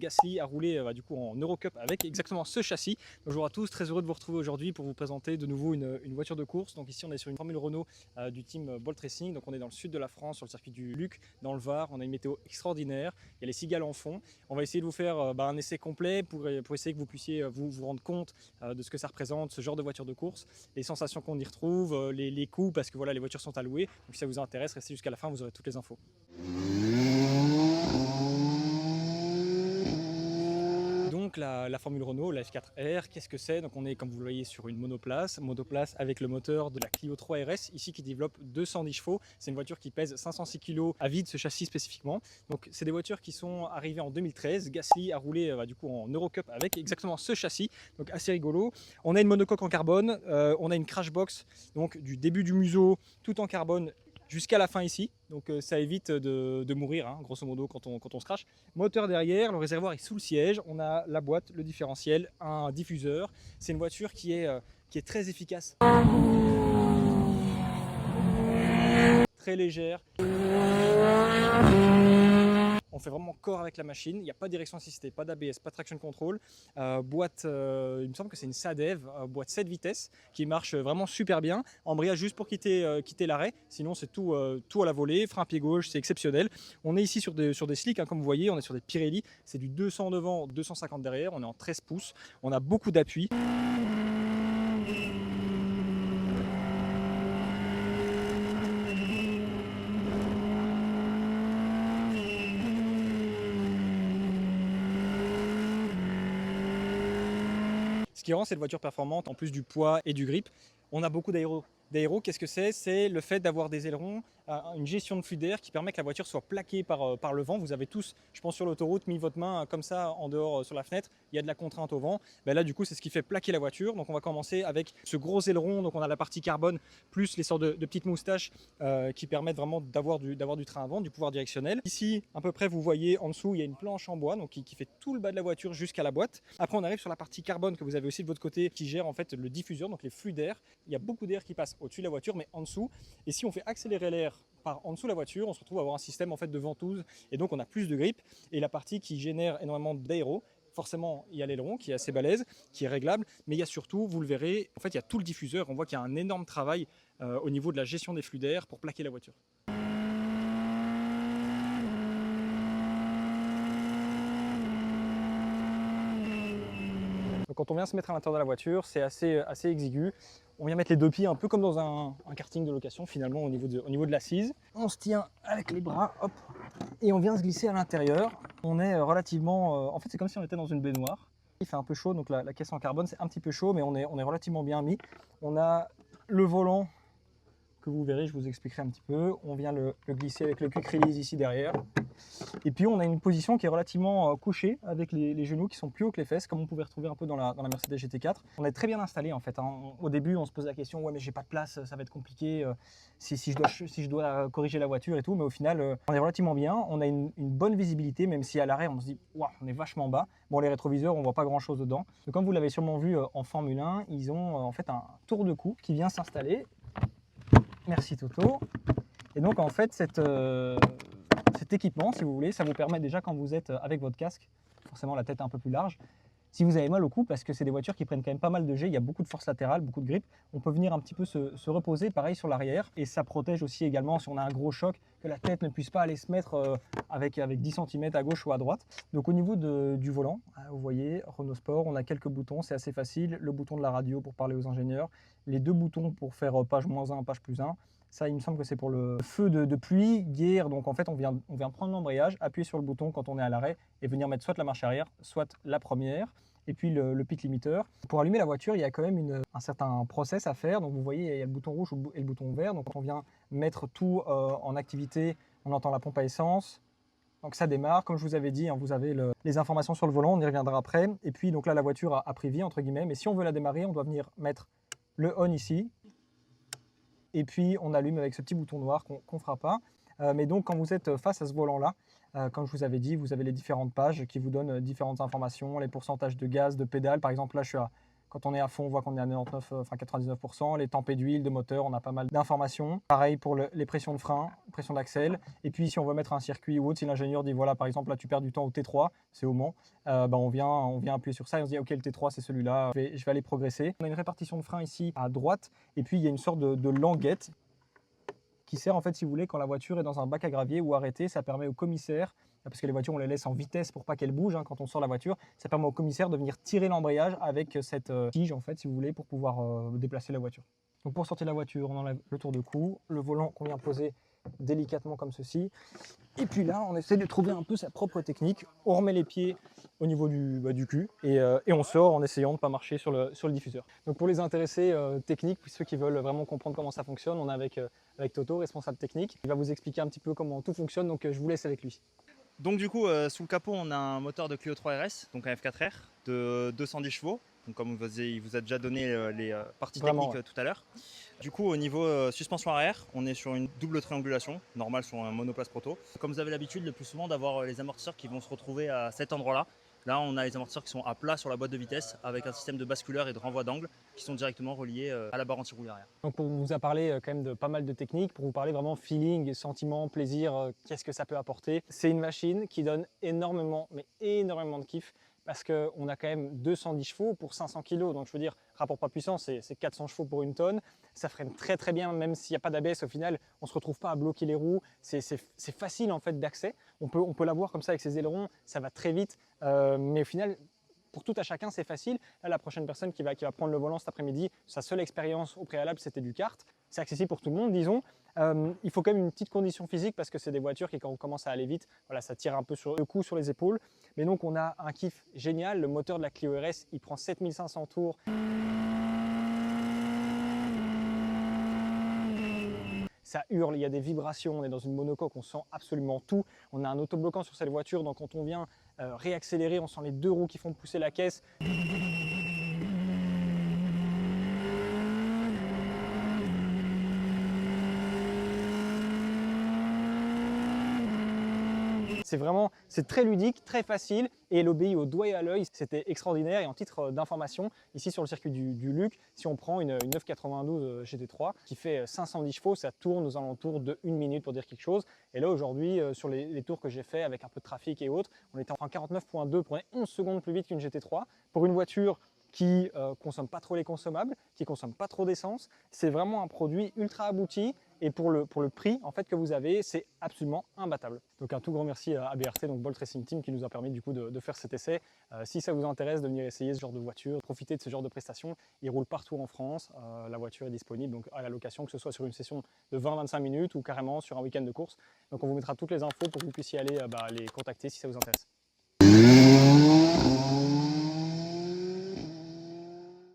Gasly a roulé du coup en Eurocup avec exactement ce châssis. Bonjour à tous, très heureux de vous retrouver aujourd'hui pour vous présenter de nouveau une voiture de course. Donc ici on est sur une Formule Renault du team Bolt Racing. Donc on est dans le sud de la France, sur le circuit du Luc, dans le Var. On a une météo extraordinaire, il y a les cigales en fond. On va essayer de vous faire un essai complet pour essayer que vous puissiez vous rendre compte de ce que ça représente, ce genre de voiture de course, les sensations qu'on y retrouve, les coûts, parce que voilà, les voitures sont à louer. Donc si ça vous intéresse, restez jusqu'à la fin, vous aurez toutes les infos. Donc la Formule Renault, la F4R, qu'est-ce que c'est? Donc on est, comme vous le voyez, sur une monoplace avec le moteur de la Clio 3 RS, ici qui développe 210 chevaux. C'est une voiture qui pèse 506 kg à vide, ce châssis spécifiquement. Donc c'est des voitures qui sont arrivées en 2013. Gasly a roulé du coup en Eurocup avec exactement ce châssis, donc assez rigolo. On a une monocoque en carbone, on a une crash box, donc du début du museau, tout en carbone, jusqu'à la fin ici, donc ça évite de mourir, hein, grosso modo, quand on se crache. Moteur derrière, le réservoir est sous le siège, on a la boîte, le différentiel, un diffuseur. C'est une voiture qui est très efficace, très légère. On fait vraiment corps avec la machine, il n'y a pas de direction assistée, pas d'ABS, pas de traction control. Boîte, il me semble que c'est une SADEV, boîte 7 vitesses, qui marche vraiment super bien. Embrayage juste pour quitter l'arrêt, sinon c'est tout à la volée, frein pied gauche, c'est exceptionnel. On est ici sur des slicks, hein, comme vous voyez, on est sur des Pirelli, c'est du 200 devant, 250 derrière, on est en 13 pouces, on a beaucoup d'appui. Ce qui rend cette voiture performante, en plus du poids et du grip, on a beaucoup d'aéro. D'aéro, qu'est-ce que c'est? C'est le fait d'avoir des ailerons, une gestion de flux d'air qui permet que la voiture soit plaquée par le vent. Vous avez tous, je pense sur l'autoroute, mis votre main comme ça en dehors sur la fenêtre, il y a de la contrainte au vent. Ben là du coup c'est ce qui fait plaquer la voiture. Donc on va commencer avec ce gros aileron, donc on a la partie carbone plus les sortes de petites moustaches qui permettent vraiment d'avoir du train à vent, du pouvoir directionnel. Ici à peu près vous voyez en dessous il y a une planche en bois donc qui fait tout le bas de la voiture jusqu'à la boîte. Après on arrive sur la partie carbone que vous avez aussi de votre côté qui gère en fait le diffuseur, donc les flux d'air. Il y a beaucoup d'air qui passe au-dessus de la voiture mais en dessous, et si on fait accélérer l'air par en dessous de la voiture, on se retrouve à avoir un système en fait de ventouse et donc on a plus de grip. Et la partie qui génère énormément d'aéro, forcément il y a l'aileron qui est assez balèze, qui est réglable, mais il y a surtout, vous le verrez, en fait il y a tout le diffuseur. On voit qu'il y a un énorme travail au niveau de la gestion des flux d'air pour plaquer la voiture. Donc quand on vient se mettre à l'intérieur de la voiture, c'est assez exigu. On vient mettre les deux pieds un peu comme dans un karting de location finalement au niveau de l'assise. On se tient avec les bras, hop, et on vient se glisser à l'intérieur. On est relativement... en fait c'est comme si on était dans une baignoire. Il fait un peu chaud, donc la caisse en carbone c'est un petit peu chaud, mais on est relativement bien mis. On a le volant que vous verrez, je vous expliquerai un petit peu. On vient le glisser avec le quick release ici derrière. Et puis on a une position qui est relativement couchée avec les genoux qui sont plus hauts que les fesses, comme on pouvait retrouver un peu dans la Mercedes GT4. On est très bien installé en fait, hein. Au début on se pose la question, ouais mais j'ai pas de place, ça va être compliqué si je dois corriger la voiture et tout, mais au final on est relativement bien. On a une bonne visibilité, même si à l'arrêt on se dit, waouh, on est vachement bas. Bon, les rétroviseurs on voit pas grand chose dedans. Donc, comme vous l'avez sûrement vu en Formule 1, ils ont en fait un tour de cou qui vient s'installer. Merci Toto. Et donc en fait cet équipement, si vous voulez, ça vous permet déjà quand vous êtes avec votre casque, forcément la tête un peu plus large, si vous avez mal au cou, parce que c'est des voitures qui prennent quand même pas mal de G, il y a beaucoup de force latérale, beaucoup de grip, on peut venir un petit peu se reposer, pareil sur l'arrière, et ça protège aussi également si on a un gros choc, que la tête ne puisse pas aller se mettre avec 10 cm à gauche ou à droite. Donc au niveau du volant, vous voyez, Renault Sport, on a quelques boutons, c'est assez facile, le bouton de la radio pour parler aux ingénieurs, les deux boutons pour faire page -1, page +1, ça, il me semble que c'est pour le feu de pluie, guerre. Donc en fait, on vient prendre l'embrayage, appuyer sur le bouton quand on est à l'arrêt et venir mettre soit la marche arrière, soit la première. Et puis le pit limiteur. Pour allumer la voiture, il y a quand même un certain process à faire. Donc vous voyez, il y a le bouton rouge et le bouton vert. Donc quand on vient mettre tout en activité, on entend la pompe à essence. Donc ça démarre, comme je vous avais dit, hein, vous avez les informations sur le volant, on y reviendra après. Et puis donc là, la voiture a pris vie, entre guillemets. Mais si on veut la démarrer, on doit venir mettre le on ici. Et puis on allume avec ce petit bouton noir qu'on ne fera pas. Mais donc quand vous êtes face à ce volant-là, comme je vous avais dit, vous avez les différentes pages qui vous donnent différentes informations, les pourcentages de gaz, de pédale. Par exemple là je Quand on est à fond, on voit qu'on est à 99, enfin 99%. Les tempêtes d'huile, de moteur, on a pas mal d'informations. Pareil pour les pressions de frein, pression d'axel. Et puis si on veut mettre un circuit ou autre, si l'ingénieur dit voilà, par exemple là tu perds du temps au T3, c'est au Mans, on vient appuyer sur ça et on se dit ok, le T3 c'est celui-là, je vais aller progresser. On a une répartition de frein ici à droite et puis il y a une sorte de languette qui sert en fait, si vous voulez, quand la voiture est dans un bac à gravier ou arrêtée, ça permet au commissaire, parce que les voitures on les laisse en vitesse pour pas qu'elles bougent quand on sort la voiture, ça permet au commissaire de venir tirer l'embrayage avec cette tige en fait, si vous voulez, pour pouvoir déplacer la voiture. Donc pour sortir la voiture, on enlève le tour de cou, le volant qu'on vient poser délicatement comme ceci. Et puis là, on essaie de trouver un peu sa propre technique. On remet les pieds au niveau du cul et on sort en essayant de ne pas marcher sur le diffuseur. Donc pour les intéressés techniques, ceux qui veulent vraiment comprendre comment ça fonctionne, on est avec Toto, responsable technique. Il va vous expliquer un petit peu comment tout fonctionne, donc je vous laisse avec lui. Donc du coup, sous le capot, on a un moteur de Clio 3 RS, donc un F4R de 210 chevaux. Donc comme il vous a déjà donné les parties techniques tout à l'heure. Du coup, au niveau suspension arrière, on est sur une double triangulation, normale sur un monoplace proto. Comme vous avez l'habitude le plus souvent d'avoir les amortisseurs qui vont se retrouver à cet endroit-là. Là, on a les amortisseurs qui sont à plat sur la boîte de vitesse avec un système de basculeur et de renvoi d'angle qui sont directement reliés à la barre anti-roue arrière. Donc on vous a parlé quand même de pas mal de techniques, pour vous parler vraiment feeling, sentiment, plaisir, qu'est-ce que ça peut apporter. C'est une machine qui donne énormément, mais énormément de kiff parce qu'on a quand même 210 chevaux pour 500 kg. Donc je veux dire, rapport poids-puissance, c'est 400 chevaux pour une tonne. Ça freine très très bien, même s'il n'y a pas d'ABS au final, on ne se retrouve pas à bloquer les roues. C'est facile en fait d'accès. On peut l'avoir comme ça avec ses ailerons, ça va très vite. Mais au final, pour tout à chacun, c'est facile. Là, la prochaine personne qui va prendre le volant cet après-midi, sa seule expérience au préalable, c'était du kart. C'est accessible pour tout le monde, disons. Il faut quand même une petite condition physique parce que c'est des voitures qui, quand on commence à aller vite, voilà, ça tire un peu sur le coup, sur les épaules. Mais donc, on a un kiff génial. Le moteur de la Clio RS, il prend 7500 tours. Ça hurle, il y a des vibrations, on est dans une monocoque, on sent absolument tout. On a un autobloquant sur cette voiture, donc quand on vient réaccélérer, on sent les deux roues qui font pousser la caisse. C'est très ludique, très facile et elle obéit au doigt et à l'œil. C'était extraordinaire. Et en titre d'information, ici sur le circuit du Luc, si on prend une 992 GT3 qui fait 510 chevaux, ça tourne aux alentours de 1 minute pour dire quelque chose. Et là aujourd'hui, sur les tours que j'ai fait avec un peu de trafic et autres, on était en 49.2 pour 11 secondes plus vite qu'une GT3. Pour une voiture qui consomme pas trop les consommables, qui consomme pas trop d'essence. C'est vraiment un produit ultra abouti et pour le prix en fait que vous avez, c'est absolument imbattable. Donc un tout grand merci à BRT, donc Bolt Racing Team, qui nous a permis du coup de faire cet essai. Si ça vous intéresse de venir essayer ce genre de voiture, profiter de ce genre de prestations, il roule partout en France. La voiture est disponible donc à la location, que ce soit sur une session de 20-25 minutes ou carrément sur un week-end de course. Donc on vous mettra toutes les infos pour que vous puissiez aller les contacter si ça vous intéresse.